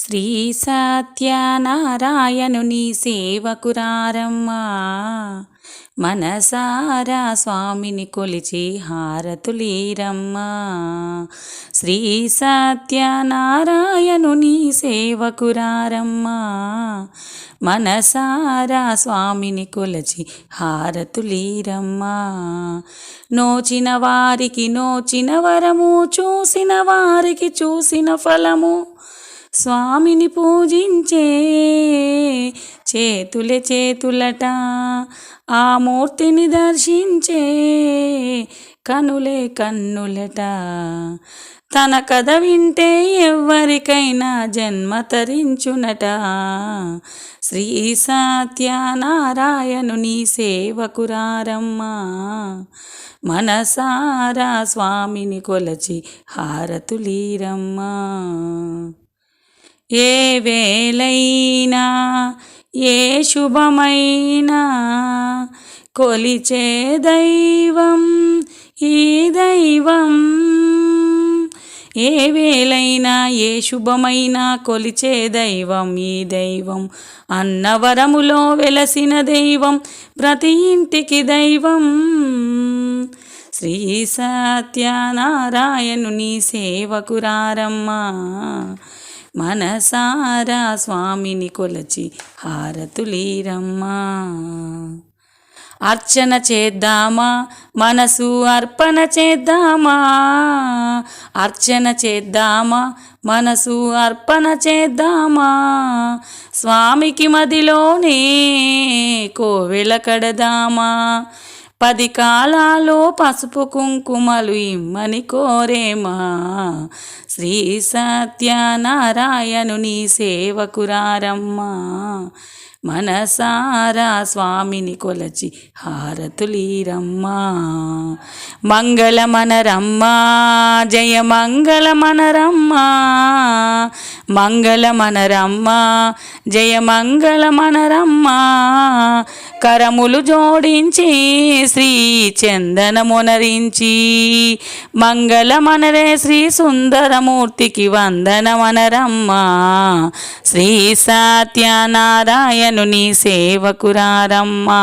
శ్రీ సత్యనారాయణుని సేవకురారమ్మా, మనసారా స్వామిని కొలిచి హారతులీరమ్మా. శ్రీ సత్యనారాయణుని సేవకురారమ్మా, మనసారా స్వామిని కొలిచి హారతులీరమ్మా. నోచిన వారికి నోచిన వరము, చూసిన వారికి చూసిన ఫలము, స్వామిని పూజించే చేతులే చేతులట, ఆ మూర్తిని దర్శించే కనులే కన్నులట. తన కథ వింటే ఎవ్వరికైనా జన్మ తరించునట. శ్రీ సత్యనారాయణుని సేవకురారమ్మా, మనసారా స్వామిని కొలచి హారతులీరమ్మా. ఏ వేళైనా ఏ శుభమైనా కొలిచే దైవం ఈ దైవం. ఏ వేళైనా ఏ శుభమైనా కొలిచే దైవం ఈ దైవం. అన్నవరములో వెలసిన దైవం ప్రతి ఇంటికి దైవం. శ్రీ సత్యనారాయణుని సేవకురారమ్మా, మనసారా స్వామిని కొలచి హారతులీరమ్మా. అర్చన చేద్దామా, మనసు అర్పణ చేద్దామా. అర్చన చేద్దామా, మనసు అర్పణ చేద్దామా. స్వామికి మదిలోనే కోవెల కడదామా. 10 కాలాలో పసుపు కుంకుమలు ఇమ్మని కోరేమా. శ్రీ సత్యనారాయణుని సేవకురారమ్మా, మనసారా స్వామిని కొలచి హారతులీరమ్మా. మంగళమనరమ్మా, జయ మంగళమనరమ్మా. మంగళమనరమ్మా, జయ మంగళమనరమ్మా. కరములు జోడించి శ్రీ చందనమునరించి, మంగళమనరే శ్రీ సుందరమూర్తికి వందనమనరమ్మా. శ్రీ సత్యనారాయణుని సేవకురారమ్మా,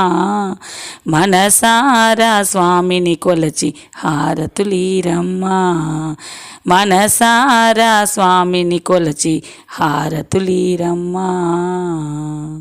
మనసారా స్వామిని కొలచి హారతులీరమ్మా. మనసారా స్వామిని కొలచి హారతులీరమ్మా.